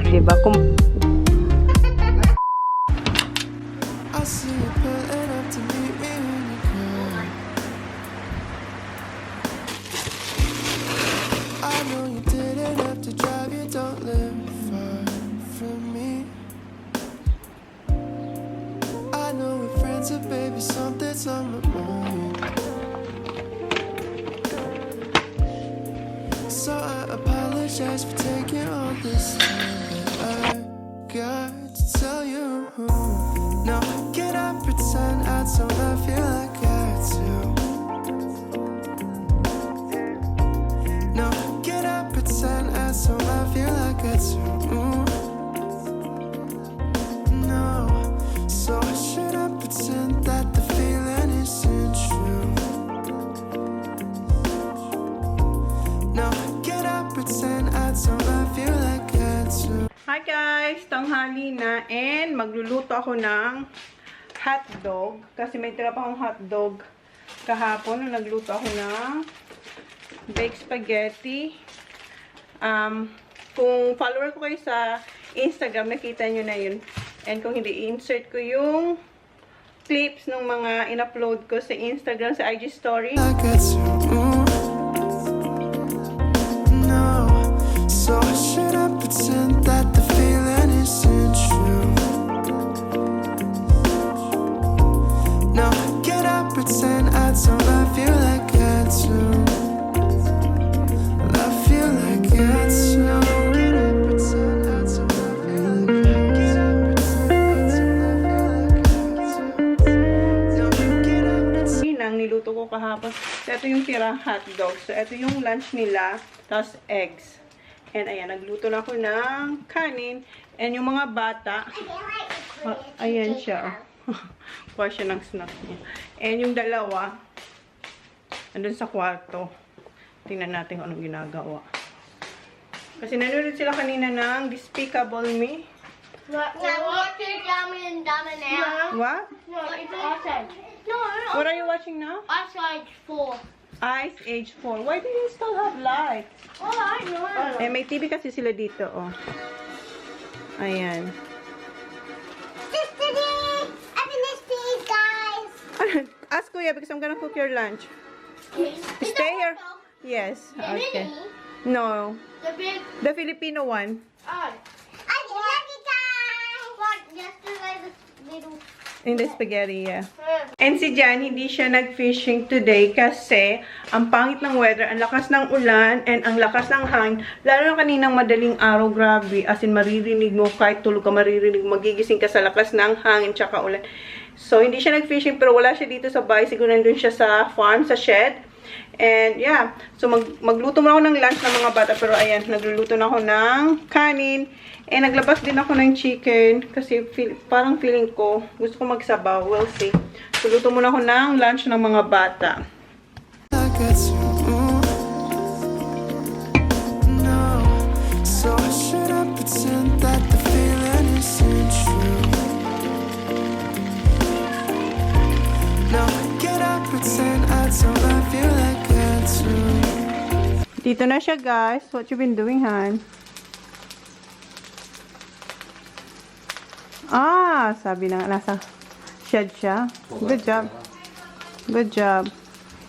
Diba? So I apologize for taking all this time, but I got to tell you. Now can I pretend I don't feel like I do? Now can I pretend I don't feel like I do? No, so should I pretend that the feeling isn't true? No, can I pretend I don't feel like I do? Hi guys! Tanghali na and magluluto ako ng hotdog kasi may tira pa akong hotdog kahapon nung nagluto ako ng baked spaghetti. Kung follower ko kayo sa Instagram, nakita nyo na yun. And kung hindi, insert ko yung clips ng mga in-upload ko sa Instagram, sa IG story. Like I do. No, so should I pretend that the feeling isn't true? No, can I pretend I don't feel like I do? I feel like I do. Can I pretend I don't feel like I do? Ang niluto ko kahapon. So, ito yung tirang hotdog. So, ito yung lunch nila. Tapos, eggs. And, ayan, nagluto na ako ng kanin. And yung mga bata, ayan siya. Kuha siya ng snack niya. And yung dalawa, andun sa kwarto. Tingnan natin kung anong ginagawa. Kasi nanonood sila kanina ng Despicable Me. What? What? No, it's awesome. No, What are you watching now? Ice Age 4. Ice Age 4. Why do you still have lights? Oh, I know. Eh, may TV kasi sila dito, oh. Ayan. Today, I'm in this pig, guys. Ask Kuya because I'm gonna cook your lunch. Stay here. Yes. Okay. No. The big. The Filipino one. I love you guys. What? Yesterday, the little. In the spaghetti, yeah. And si Jan, hindi siya nag-fishing today kasi ang pangit ng weather, ang lakas ng ulan, and ang lakas ng hangin. Lalo na kaninang madaling araw, grabe. As in, maririnig mo, kahit tulog ka, maririnig, magigising ka sa lakas ng hangin tsaka ulan. So, hindi siya nag-fishing, pero wala siya dito sa bahay. Siguro nandun siya sa farm, sa shed. And, yeah. So, magluto mo ako ng lunch ng mga bata. Pero, ayan, nagluluto na ako ng kanin. And, naglabas din ako ng chicken. Kasi, parang feeling ko, gusto ko magsabaw. We'll see. So, luto muna ako ng lunch ng mga bata. Like I do. No, so should I pretend that the feeling isn't true? No, can I pretend I don't feel like I do? Dito na siya, guys. What you been doing, Han? Ah, sabi na, nasa shed siya. Good job. Good job.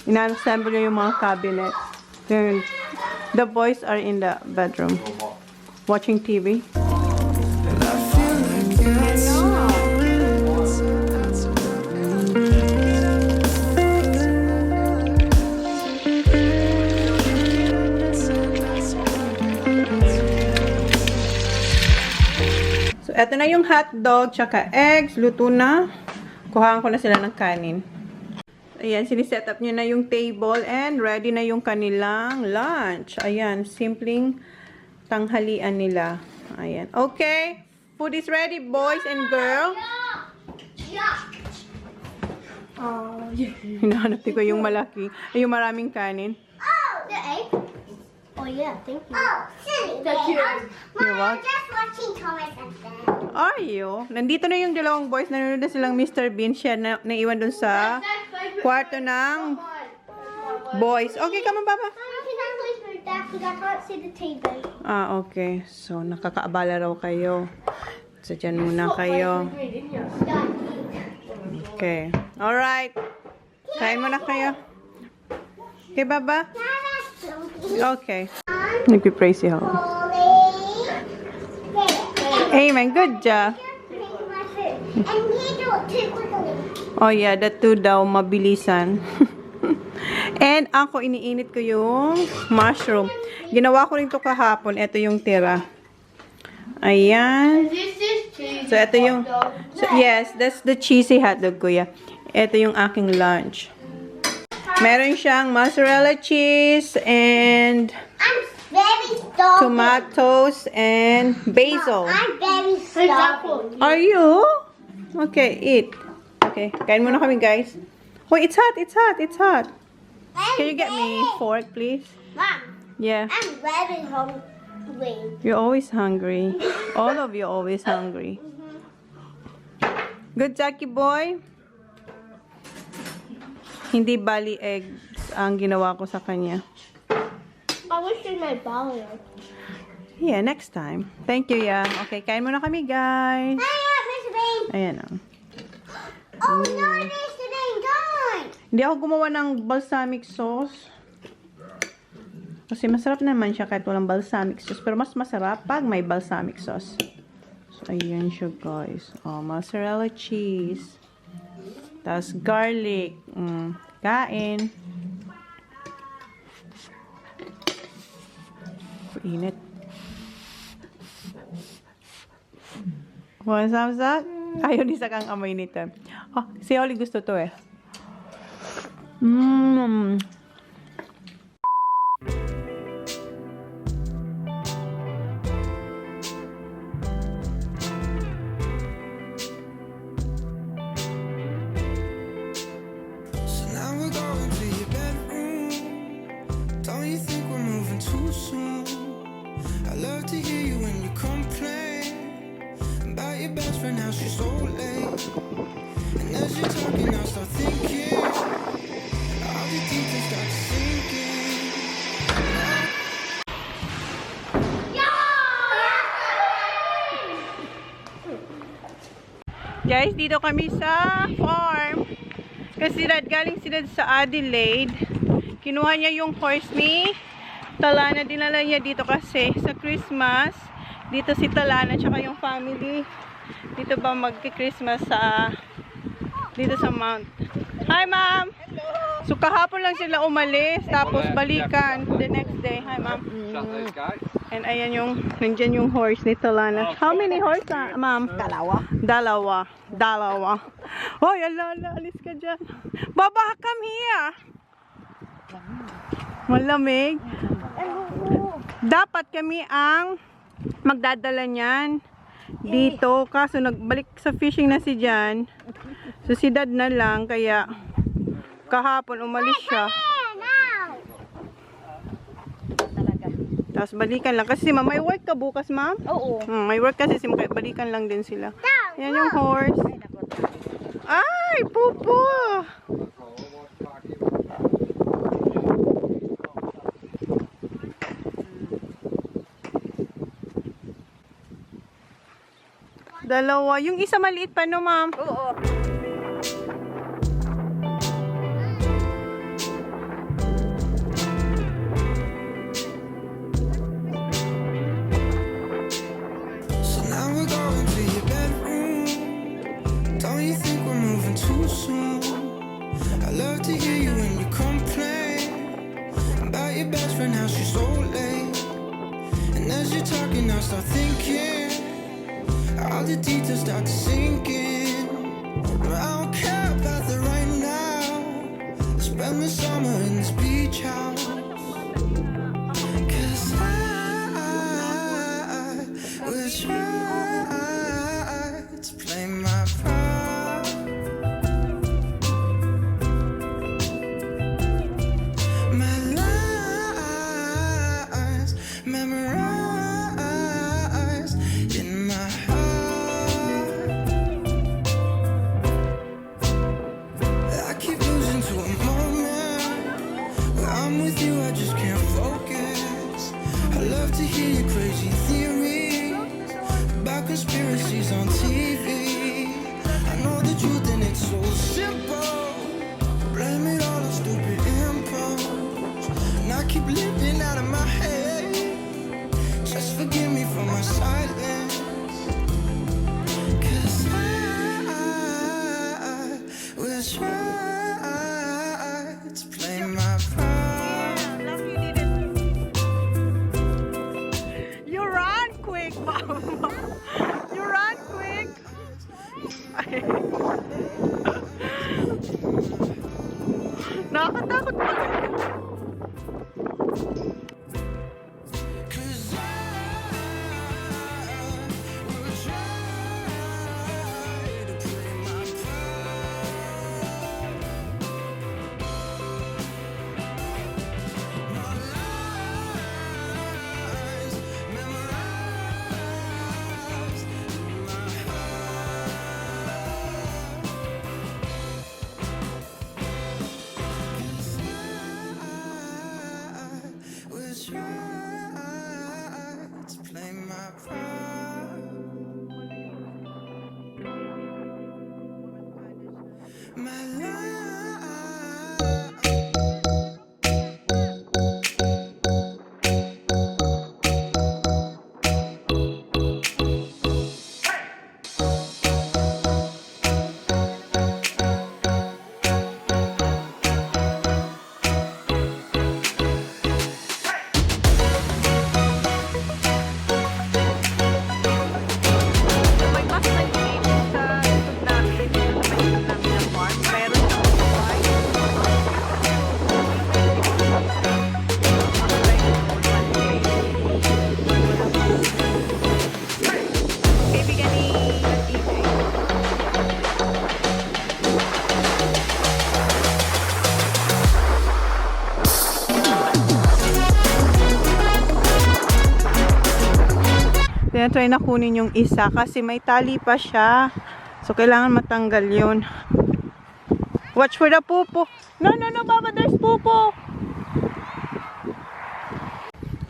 Ina-assemble niya yung mga cabinet. Then, the boys are in the bedroom. Watching TV. I feel like I do. So, eto na yung hotdog, tsaka eggs, luto na. Kuhaan ko na sila ng kanin. Ayan, siniset up nyo na yung table and ready na yung kanilang lunch. Ayan, simpleng tanghalian nila. Ayan. Okay, food is ready, boys and girls. Hinahanap ko yung malaki. Ay, yung maraming kanin. The egg? Oh yeah, thank you. Oh, silly. You're welcome. Just watching Thomas and Ben. Are you? Nandito na yung dalawang boys. Nanonood na silang Mr. Bean. Siya na naiwan dun sa kwarto ng boys. Okay, come on, Papa. Can I please move that because I can't see the TV. Ah, okay. So, nakakaabala raw kayo. So, dyan muna kayo. Okay. Alright. Kain muna kayo. Okay, Baba? Okay. Nagpipray si Hall. Amen. Good job. And he do it too quickly. Oh yeah, that too daw, mabilisan. And ako, iniinit ko yung mushroom. Ginawa ko rin to kahapon. Ito yung tira. Ayan. So, ito yung... So, yes, that's the cheesy hotdog, kuya. Ito yung aking lunch. Meron siyang mozzarella cheese and I'm very starving. tomatoes and basil. I'm very starving. Are you? Okay, eat. Okay, kain muna kami, guys. Oh, it's hot, it's hot, it's hot. Can you get me fork, please? Mom, Yeah. I'm very hungry. You're always hungry. All of you always hungry. Good, Jackie boy. Hindi bali eggs ang ginawa ko sa kanya. I wish you my ball. Yeah, next time. Thank you, yeah. Okay, kain muna kami, guys. Hey, Mr. Bean. Ayan o. Oh, no, Mr. Bean, don't. Hindi ako gumawa ng balsamic sauce. Kasi masarap naman siya kahit walang balsamic sauce. Pero mas masarap pag may balsamic sauce. So, ayan siya, guys. Oh, mozzarella cheese. Tapos garlic. Kain. Init. One thumbs up. Ayaw ni Sakang amoy nito. Oh, si Oli gusto to eh. So now we're going to your bedroom. Don't you think we're moving too soon? I love to hear you when you complain about your best friend, how she's so late. And as you're talking, I start thinking all the details start sinking. Guys, dito kami sa farm. Kasi galing sila sa Adelaide. Kinuha niya yung horse ni Talana. Dinala niya dito kasi sa Christmas. Dito si Talana tsaka yung family. Dito ba magki-Christmas sa dito sa Mount. Hi, ma'am! So, kahapon lang sila umalis. Tapos balikan the next day. Hi, ma'am. And ayan yung, nandyan yung horse ni Talana. How many horse, ma'am? Dalawa. Oh, yala, alis ka dyan. Baba, come here. Malamig. Dapat kami ang magdadala niyan dito. Kaso nagbalik sa fishing na si Jan. So si Dad na lang. Kaya kahapon umalis siya. Tapos balikan lang. Kasi ma'am, may work ka bukas, ma'am? Oo. May work kasi balikan lang din sila. Yan yung horse. Ay, pupo! Dalawa. Yung isa maliit pa, no, ma'am? Oo. So now we're going to your bedroom. Don't you think we're moving too soon? I love to hear you when you complain about your best friend, how she's so late. And as you're talking, I start thinking all the details start to sink in. I don't care about the right now. spend the summer in this beach house. 'Cause I will try to play my part. My lines memorized in my heart. I keep losing to a moment where I'm with you, I just can't focus. I love to hear your crazy theories about conspiracies on TV. I know the truth and it's so simple. Blame it all on stupid impulse. And I keep living out of my head. Just forgive me for my silence. 'Cause I will try to play my part. You run quick, Mama. You run quick. Nakakatakot pa. 'Cause I will try to play my part. My lines memorized in my heart. 'Cause I will try to play my part. My love. May mas nag-change sa YouTube namin. Sa YouTube namin na farm. Meron siyang buhay. Kaibigan ni DJ. Tinatry na kunin yung isa kasi may tali pa siya. So, kailangan matanggal yun. Watch for the pupo. No, no, no, Baba, there's pupo.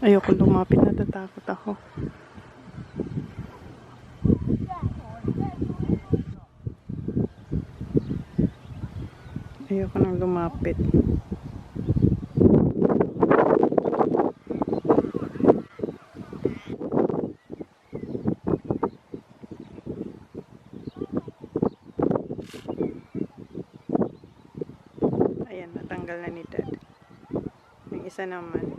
Ayoko lumapit, natatakot ako. Ayoko nang lumapit. Ayan, natanggal na ni Dad. Yung isa naman.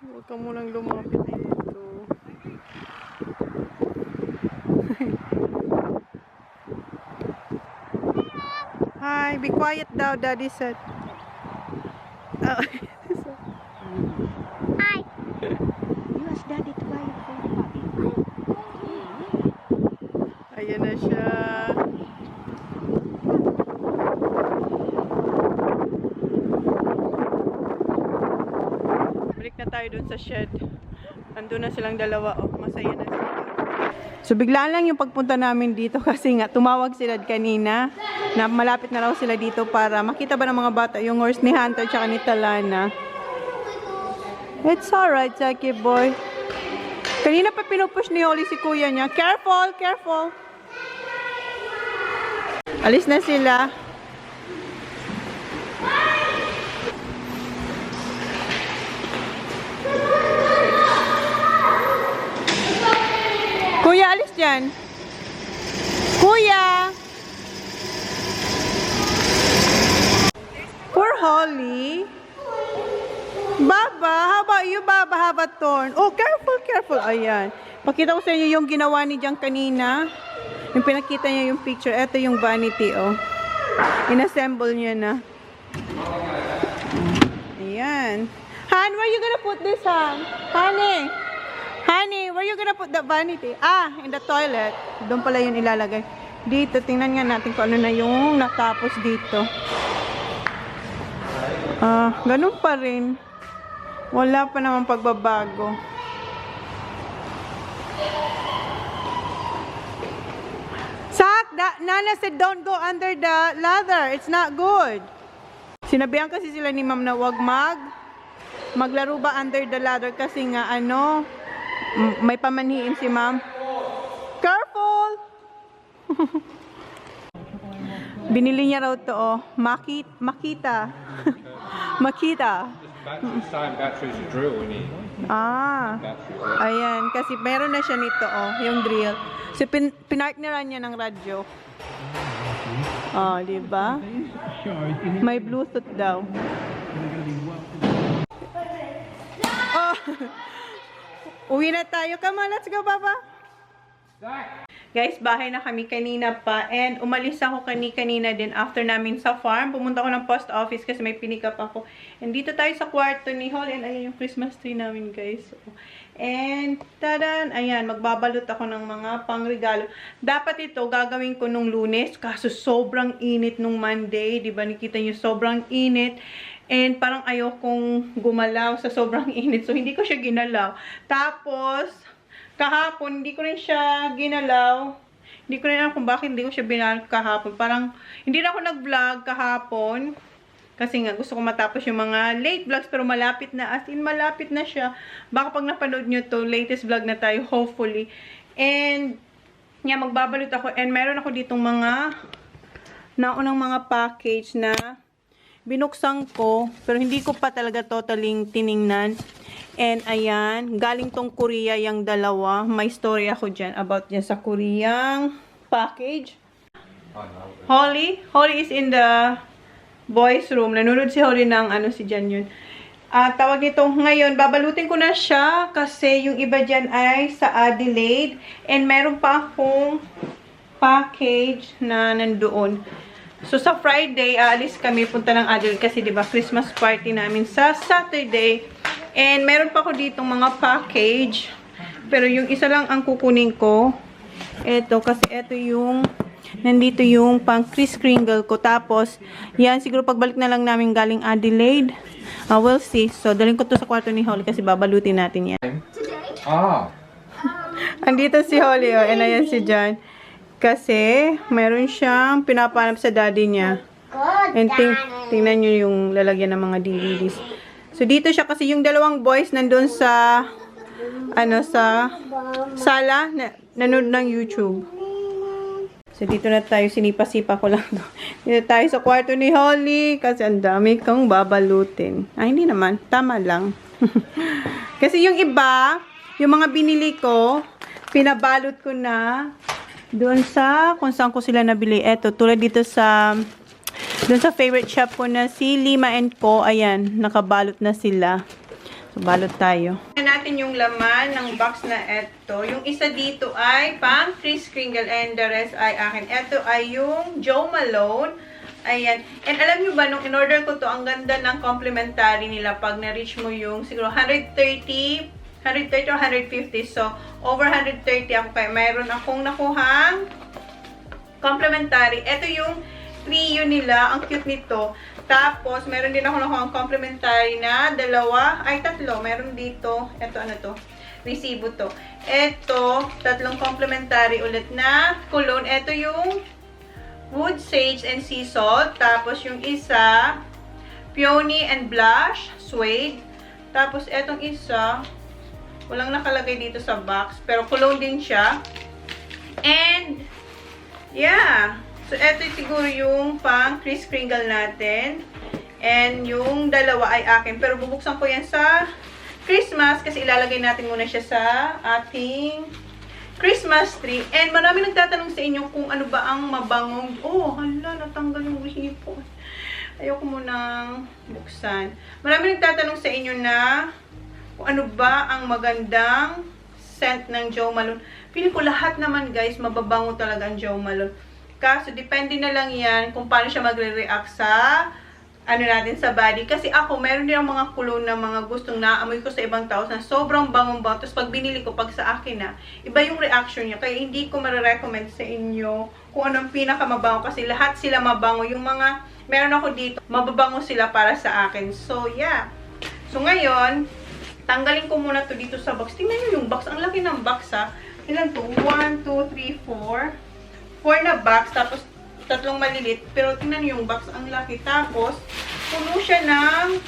Huwag ka munang lumapit dito. Hi, be quiet daw, Daddy said. Oh. Hi. You ask Daddy to buy your phone, Papi. Ayan na siya. Balik na tayo dun sa shed. Nandun na silang dalawa. Oh, masaya na sila. So, biglaan lang yung pagpunta namin dito kasi nga, tumawag sila kanina na malapit na raw sila dito para makita ba ng mga bata yung horse ni Hunter tsaka ni Talana. It's alright, Jackie boy. Kanina pa pinupush ni Holly si kuya niya. Careful, careful. Alis na sila. Kuya, alis dyan. Kuya! Poor Holly. Baba, how about you, Baba? Have a thorn. Oh, careful, careful. Ayan. Pakita ko sa inyo yung ginawa ni Diyan kanina. Yung pinakita niya yung picture, ito yung vanity, oh. Inassemble niya na. Ayan. Han, where you gonna put this, Han? Honey! Honey, where you gonna put the vanity? Ah, in the toilet. Doon pala yun ilalagay. Dito, tingnan nga natin kung ano na yung natapos dito. Ganun pa rin. Wala pa naman pagbabago. Nana said don't go under the ladder. It's not good. Sinabihan kasi sila ni ma'am na wag maglaro ba under the ladder kasi nga ano, may pamanhiin si ma'am. Careful! Binili niya raw to, oh. Makita. Makita. Same batteries a drill in here. Ayan. Kasi meron na siya nito, oh. Yung drill. So, pinartneran niya ng radyo. Diba? May Bluetooth daw. Uwi na tayo. Come on, let's go, Papa. Guys, bahay na kami kanina pa. And umalis ako kanina din after namin sa farm. Pumunta ako ng post office kasi may pinick up ako. And dito tayo sa kwarto ni Holly. And ayan yung Christmas tree namin, guys. And, tadan! Ayan, magbabalot ako ng mga pangregalo. Dapat ito gagawin ko nung Lunes. Kaso sobrang init nung Monday. Diba, nakita nyo, sobrang init. And parang ayokong gumalaw sa sobrang init. So, hindi ko siya ginalaw. Tapos, kahapon, hindi ko rin siya ginalaw. Hindi ko rin alam kung bakit hindi ko siya binalaw kahapon. Parang, hindi na ako nag-vlog kahapon. Kasi nga, gusto ko matapos yung mga late vlogs. Pero malapit na. As in, malapit na siya. Baka pag napanood nyo to, latest vlog na tayo, hopefully. And, nga, magbabalot ako. And meron ako ditong mga naunang mga package na binuksan ko. Pero hindi ko pa talaga totaling tiningnan. And ayan, galing tong Korea yung dalawa. May story ako dyan about dyan sa Koreang package. Holly is in the boys room. Nanonood si Holly ng ano si dyan yun. Tawag nito ngayon, babalutin ko na siya kasi yung iba dyan ay sa Adelaide. And meron pa akong package na nandoon. So sa Friday, aalis kami punta ng Adelaide kasi 'di ba Christmas party namin sa Saturday. And meron pa ako ditong mga package. Pero yung isa lang ang kukunin ko. Ito, kasi ito yung, nandito yung pang Kris Kringle ko. Tapos, yan, siguro pagbalik na lang namin galing Adelaide. We'll see. So, dalhin ko to sa kwarto ni Holly kasi babalutin natin yan. Andito si Holly, oh. And ayan si John. Kasi, meron siyang pinapanap sa daddy niya. And tingnan nyo yung lalagyan ng mga DVDs. So, dito siya kasi yung dalawang boys nandun sa, sa sala, nanood ng YouTube. So, dito na tayo, sinipa-sipa ko lang to. Dito tayo sa kwarto ni Holly, kasi ang dami kang babalutin. Hindi naman, tama lang. Kasi yung iba, yung mga binili ko, pinabalot ko na doon sa, kung saan ko sila nabili. Eto, tulad dito sa, doon sa favorite shop ko na si Lima & Co. Ayan, nakabalot na sila. So, balot tayo. Tignan natin yung laman ng box na ito. Yung isa dito ay pang Kris Kringle and the rest ay akin. Ito ay yung Joe Malone. Ayan. And alam nyo ba, nung in-order ko to, ang ganda ng complimentary nila pag na-reach mo yung siguro 130 or 150. So, over 130 ako. Kaya mayroon akong nakuhang complimentary. Ito yung trio nila. Ang cute nito. Tapos, meron din ako nakuhang complimentary na tatlo. Meron dito. Ito, ano to? Resibo to. Ito, tatlong complimentary ulit na cologne. Ito yung Wood Sage and Sea Salt. Tapos, yung isa, Peony and Blush, Suede. Tapos, etong isa, walang nakalagay dito sa box. Pero cologne din siya. And, yeah. So, eto siguro yung pang Kris Kringle natin. And yung dalawa ay akin. Pero bubuksan ko yan sa Christmas kasi ilalagay natin muna siya sa ating Christmas tree. And marami nagtatanong sa inyo kung ano ba ang mabangong. Oh, hala, natanggal yung hipon. Ayoko munang buksan. Marami nagtatanong sa inyo na kung ano ba ang magandang scent ng Jo Malone. Feeling ko lahat naman guys, mababango talaga ang Jo Malone. Kaso, depende na lang yan kung paano siya magre-react sa ano natin sa body. Kasi ako, meron din ang mga cologne na mga gustong naamoy ko sa ibang tao na sobrang bangong-bango. Tapos pag binili ko, pag sa akin na, iba yung reaction niya. Kaya hindi ko marirecommend sa inyo kung anong pinakamabango. Kasi lahat sila mabango. Yung mga meron ako dito, mababango sila para sa akin. So, yeah. So, ngayon, tanggalin ko muna to dito sa box. Tingnan nyo yung box. Ang laki ng box, ha. Ilan to? 1, 2, 3, 4. 4 na box. Tapos, tatlong malilit, pero tingnan niyo yung box, ang laki. Tapos, puno siya ng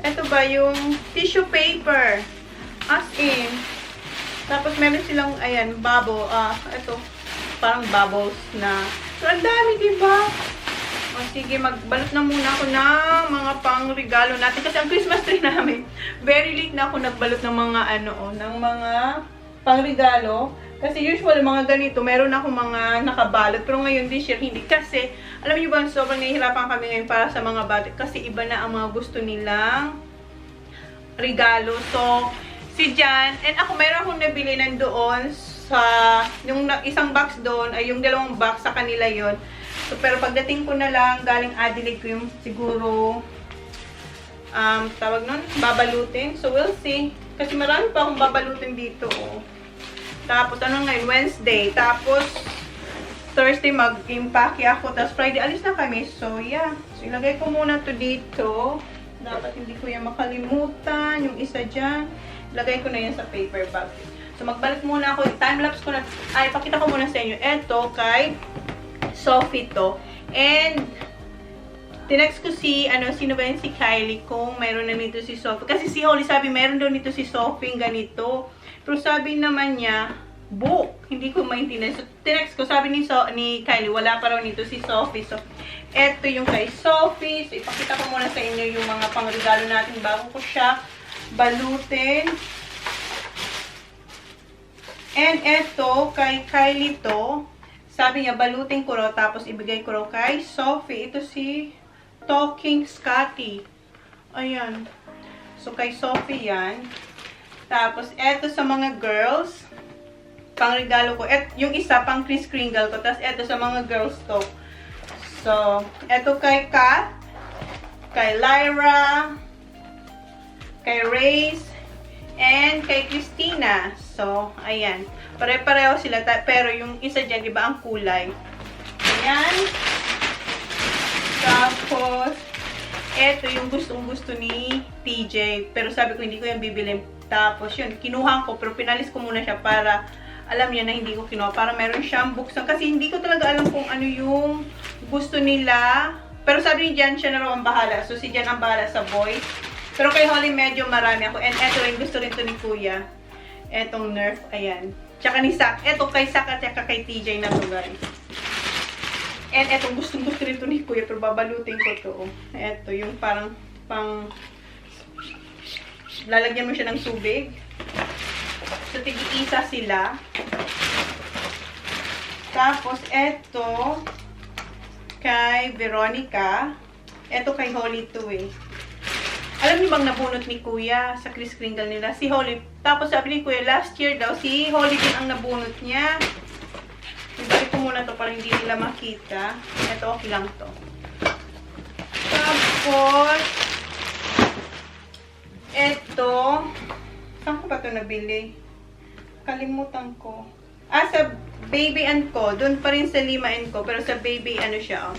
eto ba, yung tissue paper. As in. Tapos, meron silang, ayan, eto, parang bubbles na. So, ang dami, diba? O, sige, magbalot na muna ako ng mga pang-regalo natin. Kasi ang Christmas tree namin, very late na ako nagbalot ng mga, ng mga pang-regalo. Kasi usually mga ganito, meron ako mga nakabalot. Pero ngayon this year, hindi. Kasi, alam niyo ba, sobrang nahihirapan kami ngayon para sa mga bata. Kasi iba na ang mga gusto nilang regalo. So, si Jan, and ako, meron akong nabili nandoon sa, yung isang box doon, ay yung dalawang box sa kanila yon. So, pero pagdating ko na lang, galing Adelaide ko yung siguro, tawag nun, babalutin. So, we'll see. Kasi marami pa akong babalutin dito, oh. Tapos, ngayon? Wednesday. Tapos, Thursday, mag-impake ako. Tapos, Friday, alis na kami. So, yeah. So, ilagay ko muna to dito. Dapat hindi ko yan makalimutan. Yung isa dyan. Ilagay ko na yan sa paper bag. So, magbalik muna ako. Time-lapse ko na. Ay, pakita ko muna sa inyo. Eto, kay Sophie to. And, tinext ko sino ba yun? Si Kylie, kung mayroon na nito si Sophie. Kasi si Holly sabi, meron daw nito si Sophie, ganito. Pero sabi naman niya, book. Hindi ko maintindihan. So, tinext ko, sabi ni Kylie, wala pa raw nito si Sophie. So, eto yung kay Sophie. So, ipakita ko muna sa inyo yung mga pangregalo natin bago ko siya balutin. And eto, kay Kylie to, sabi niya, balutin ko raw, tapos ibigay ko raw kay Sophie. Ito si Talking Scotty. Ayan. So, kay Sophie yan. Tapos, eto sa mga girls, pang-regalo ko. Yung isa, pang Kris Kringle ko. Tapos, eto sa mga girls to. So, eto kay Kat, kay Lyra, kay Race, and kay Christina. So, ayan. Pare-pareho sila. Pero, yung isa dyan, diba, ang kulay. Ayan. Tapos, eto yung gustong-gusto ni TJ. Pero sabi ko, hindi ko yan bibili. Tapos yun, kinuha ko, pero pinalis ko muna siya para alam niya na hindi ko kinuha. Para meron siyang buksan. Kasi hindi ko talaga alam kung ano yung gusto nila. Pero sabi ni Jan, siya na raw ang bahala. So si Jan ang bahala sa boys. Pero kay Holly, medyo marami ako. And eto rin, gusto rin to ni Kuya. Etong Nerf, ayan. Tsaka ni Sak. Eto kay Sak at tsaka kay TJ na to, guys. And etong gustong-gusto rin to ni Kuya. Pero babalutin ko to. Eto, yung parang lalagyan mo siya ng tubig. So, tig-isa sila. Tapos, eto, kay Veronica. Eto kay Holly to eh. Alam niyo bang nabunot ni Kuya sa Kris Kringle nila? Si Holly. Tapos, sabi ni Kuya, last year daw, si Holly din ang nabunot niya. Ibalik ko muna to para hindi nila makita. Eto, okay lang to. Tapos, eto, saan ko ba ito nabili? Kalimutan ko. Sa Baby & Co. Doon pa rin sa Lima & Co. Pero sa Baby, ano siya, oh.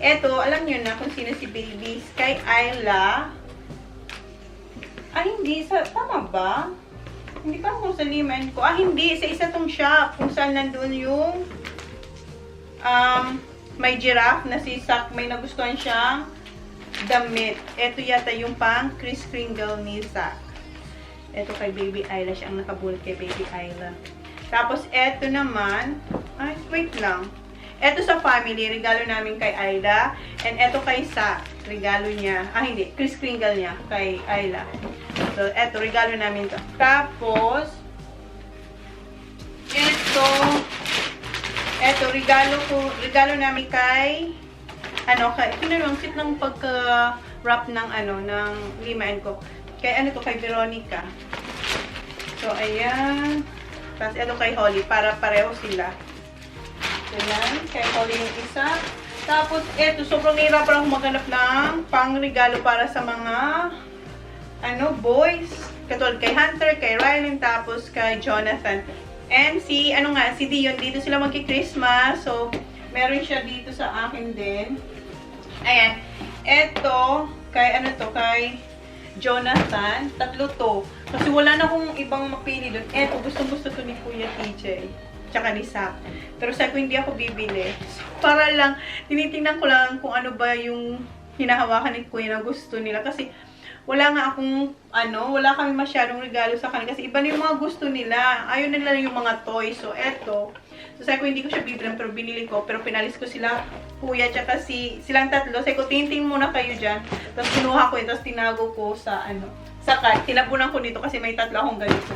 Eto, alam nyo na kung sino si Baby. Kay Ayla. Hindi. Tama ba? Hindi pa ako sa Lima & Co. Hindi. Sa isa tong shop. Kung saan nandun yung may giraffe na si Sak. May nagustuhan siyang damit. Ito yata yung pang Kris Kringle ni Sak. Ito kay Baby Ayla. Siya ang nakabulot kay Baby Ayla. Tapos, ito naman. Wait lang. Ito sa family. Regalo namin kay Ayla. And ito kay Sak. Regalo niya. Hindi. Kris Kringle niya kay Ayla. So, ito. Regalo namin to. Tapos, ito. Regalo namin kay ito na lang, sit lang pagka-wrap ng ng Lima & Co. Kay ano to, kay Veronica. So, ayan. Tapos, ito kay Holly, para pareho sila. So, ayan. Kay Holly yung isa. Tapos, ito, sobrang nahirapan ako maghanap ng pang-regalo para sa mga, boys. Katulad kay Hunter, kay Rylan, tapos kay Jonathan. And si Dion, dito sila magki-Christmas. So, meron siya dito sa akin din. Ayan. Ito, kay kay Jonathan. 3 to. Kasi wala na akong ibang mapili doon. Ito, gustong-gusto to ni Kuya TJ. Tsaka ni Sak. Pero sa ko, hindi ako bibili. So, para lang, tinitingnan ko lang kung ano ba yung hinahawakan ni Kuya na gusto nila. Kasi, wala nga akong, wala kami masyadong regalo sa kanila. Kasi iba na yung mga gusto nila. Ayaw nila yung mga toys. So, eto. So, sabi ko, hindi ko siya bibilang, pero binili ko. Pero pinalis ko sila, Kuya, tsaka silang 3. Sabi ko, tingin muna kayo dyan. Tapos, kinuha ko yun. Tapos, tinago ko sa, sa card. Tinabunan ko nito kasi may 3 akong ganito.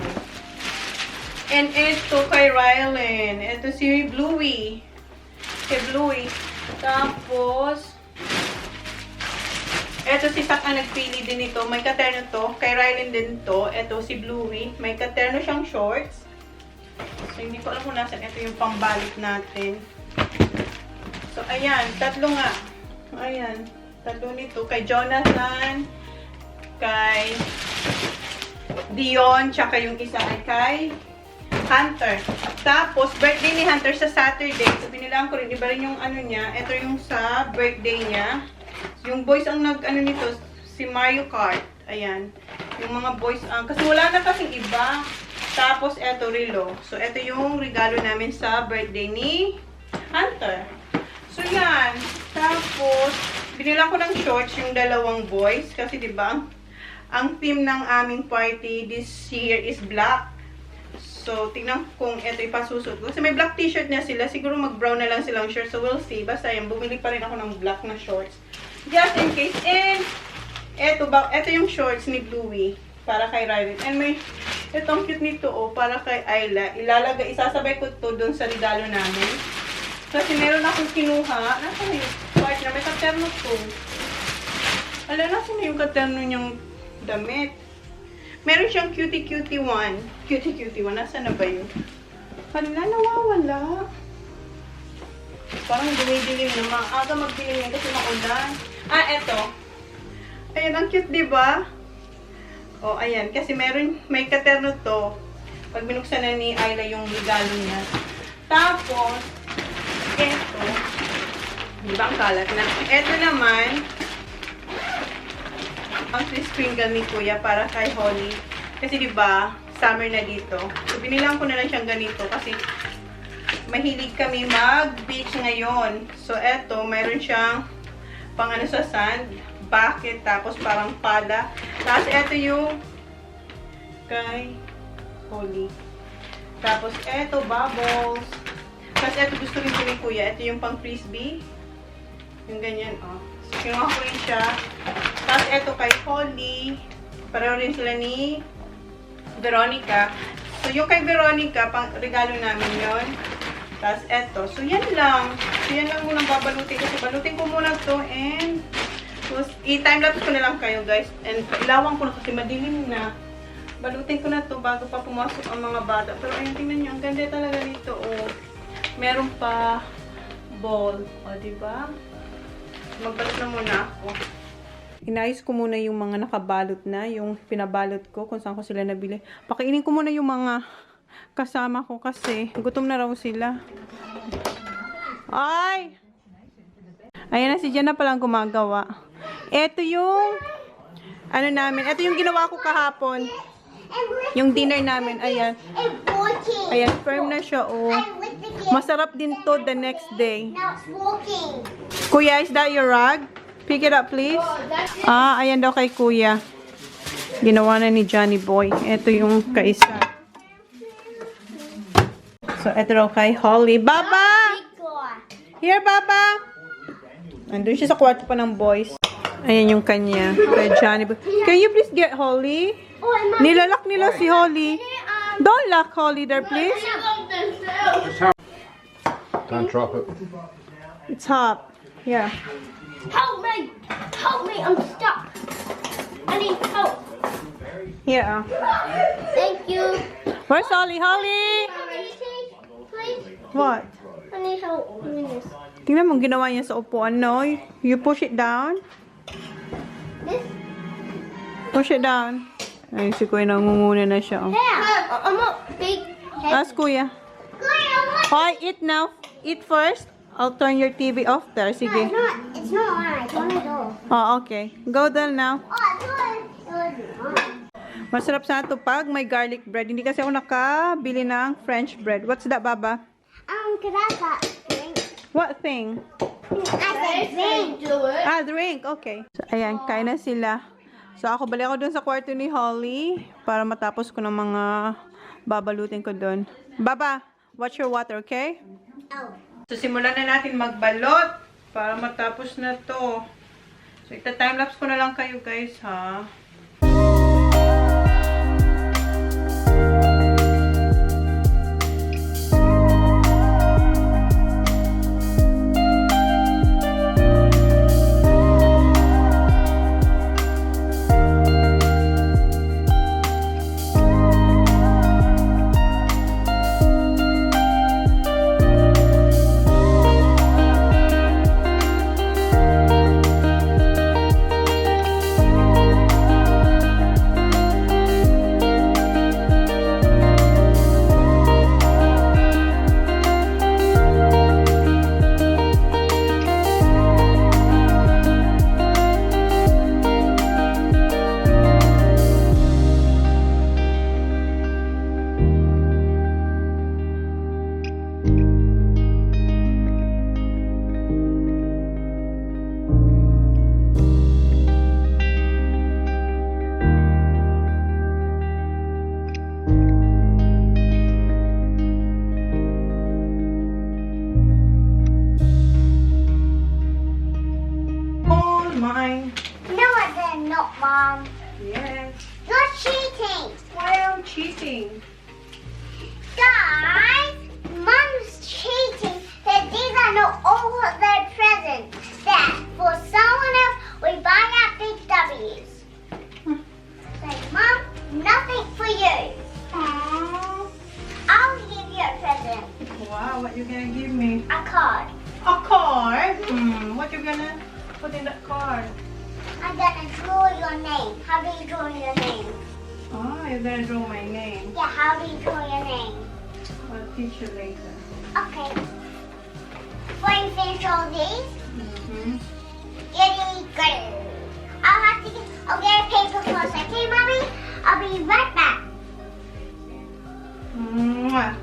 And ito kay Rylan. Ito si Bluey. Kay Bluey. Tapos, ito si Sak ang nagpili din ito. May katerno to. Kay Rylan din to. Ito si Bluey. May katerno siyang shorts. So, hindi ko alam kung nasan. Ito yung pambalot natin. So, ayan. 3 nga. Ayan. 3 nito. Kay Jonathan. Kay Dion. Tsaka yung isa ay kay Hunter. Tapos, birthday ni Hunter sa Saturday. So, binilang ko rin. Iba rin yung niya. Ito yung sa birthday niya. Yung boys ang nito, si Mario Kart. Ayan. Yung mga boys kasi wala na kasing iba. Tapos, eto, Rilo. So, eto yung regalo namin sa birthday ni Hunter. So, yan. Tapos, binilang ko ng shorts yung 2 boys. Kasi, diba, ang theme ng aming party this year is black. So, tingnan kung ito ipasusuot ko. Kasi may black t-shirt na sila. Siguro mag-brown na lang silang shirt. So, we'll see. Basta yan, bumili pa rin ako ng black na shorts. Just in case. And, ito yung shorts ni Bluey. Para kay Rylan. And may, itong cute nito, para kay Ayla. Isasabay ko to dun sa regalo namin. Kasi meron akong kinuha. Nasaan na yung partner? May katerno to. Nasaan na yung katerno niyang damit? Meron siyang cutie-cutie one. Cutie-cutie one. Nasaan na ba yun? Nawawala. Parang dumidilim na. Maaga magdilim yan kasi maulan. Eto. Ayan, ang cute, diba? Ayan. Kasi may katerno to. Pag binuksan na ni Ayla yung regalo niya. Tapos, eto. Diba ang kalat na? Eto naman, ang Kringle ni Kuya para kay Holly. Kasi diba, summer na dito. So, binilang ko na lang siyang ganito kasi mahilig kami mag-beach ngayon. So, eto, mayroon siyang pang sa sand, bucket, tapos parang pala. Tapos, eto yung kay Holly. Tapos, eto, bubbles. Tapos, eto, gusto rin ko ni Kuya. Eto yung pang frisbee. Yung ganyan, So, kinuha ko rin siya. Tapos, eto kay Holly. Pareho rin sila ni Veronica. So, yung kay Veronica, pang regalo namin yon. Tapos, eto. So, yan lang. So, yan lang munang babalutin. Kasi balutin ko muna to and i-timelapse ko na lang kayo, guys. And, ilawan ko na kasi madilim na. Balutin ko na to bago pa pumasok ang mga bata. Pero, ayun, tingnan nyo. Ang ganda talaga nito, Meron pa ball. Diba? Magbalot na muna ako. Inayos ko muna yung mga nakabalot na, yung pinabalot ko, kung saan ko sila nabili. Pakainin ko muna yung mga kasama ko kasi gutom na raw sila. Ay! Ayan na, si Jan na palang gumagawa. Ito yung, namin, ito yung ginawa ko kahapon. Yung dinner namin, ayan. Ayan, firm na siya, Masarap din to the next day. Kuya, is that your rug? Pick it up, please. Ayan daw kay Kuya. Ginawa na ni Johnny Boy. Ito yung kaisa. So, ito daw kay Holly. Baba! Here, Baba! Andun siya sa kwarto pa ng boys. Ayan yung kanya. Kay Johnny Boy. Can you please get Holly? Nilalak nila si Holly. Don't lock Holly there, please. Don't drop it. It's hot. Yeah. Help me! Help me! I'm stuck! I need help! Here. Thank you. Where's Holly? Holly! Please. What? I need help doing this. Tingnan mo ginawa niya sa upuan, no? You push it down. This? Push it down. Ay, si Kuya nangunguna na siya. Oh. I'm not big. Ask Kuya. Hoy, eat now. Eat first. I'll turn your TV off there. Sige. It's not on. I turn it off. Oh, okay. Go there now. Oh, I thought it was on. Masarap sana ito pag may garlic bread. Hindi kasi ako nakabili ng French bread. What's that, Baba? Cause I got drink. What thing? I said drink. Ah, drink. Okay. So, ayan. Kain na sila. So, ako balik ako dun sa kwarto ni Holly para matapos ko ng mga babalutin ko dun. Baba, watch your water, okay? Oh. So, simulan na natin magbalot para matapos na to. So, ita-timelapse ko na lang kayo, guys, ha? not, Mom. Yes. You're cheating. Why am I cheating? Guys, Mom's cheating that these are not all their presents. That for someone else, we buy at Big W's. Say, Mom, nothing for you. Aww. I'll give you a present. Wow, what you gonna give me? A card. A card? What you gonna put in that card? I'm gonna draw your name. How do you draw your name? Oh, you're gonna draw my name. Yeah, how do you draw your name? I'll teach you later. Okay. When you finish all these, ready, go. I'll get a paper first, okay, Mommy? I'll be right back. Mwah.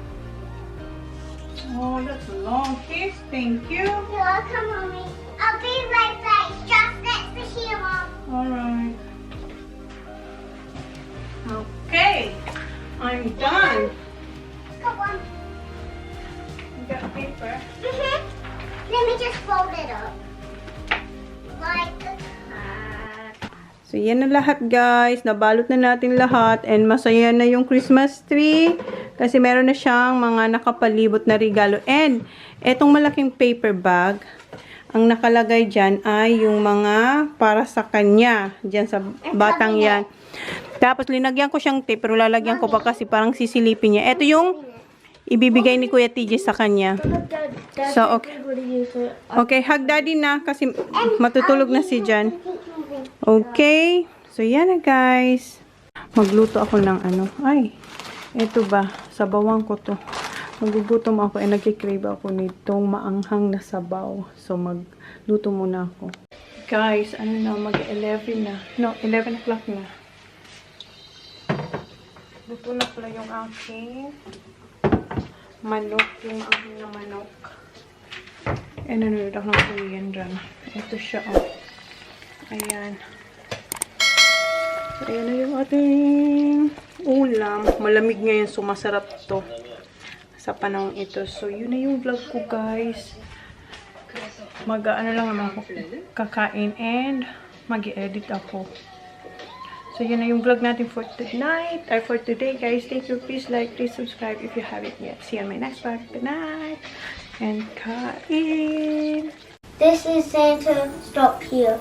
Oh, that's a long kiss. Thank you. You're welcome, Mommy. I'll be right back. Just next to here, Mom. Alright. Okay. I'm done. Come on. You got paper? Let me just fold it up. Like that. So, yan na lahat, guys. Nabalot na natin lahat. And masaya na yung Christmas tree. Kasi meron na siyang mga nakapalibot na regalo. And, etong malaking paper bag, ang nakalagay dyan ay yung mga para sa kanya. Dyan sa batang yan. Tapos, linagyan ko siyang tape. Pero lalagyan ko pa kasi parang sisilipin niya. Ito yung ibibigay ni Kuya TJ sa kanya. So, okay. Okay, hug daddy na. Kasi matutulog na si Jan. Okay. So, yan na, guys. Magluto ako ng ano. Ay, eto ba? Sabawan ko to. Magugutom ako. Nagkikrave ako nitong maanghang na sabaw. So, magluto muna ako. Guys, ano na? Mag-11 na. No, 11 o'clock na. Luto na pala yung aking manok. Yung aking na manok. Eh, nanonood ako ng Korean drama. Ito siya, oh. Ayan. So, ayan na yung ating ulam. Malamig ngayon, so masarap to sa panahon ito. So, yun na yung vlog ko, guys. Mag-ano lang naman ako kakain and mag-edit ako. So, yun na yung vlog natin for tonight. Or for today, guys. Thank you. Please like, please subscribe if you haven't yet. See you on my next vlog. Good night. And kain. This is Santa. Stop here.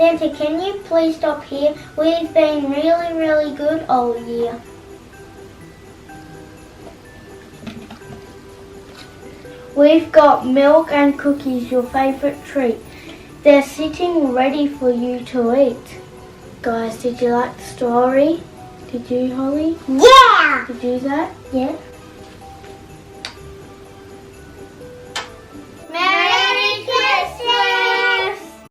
Santa, can you please stop here? We've been really, really good all year. We've got milk and cookies, your favourite treat. They're sitting ready for you to eat. Guys, did you like the story? Did you, Holly? Yeah! Did you do that? Yeah?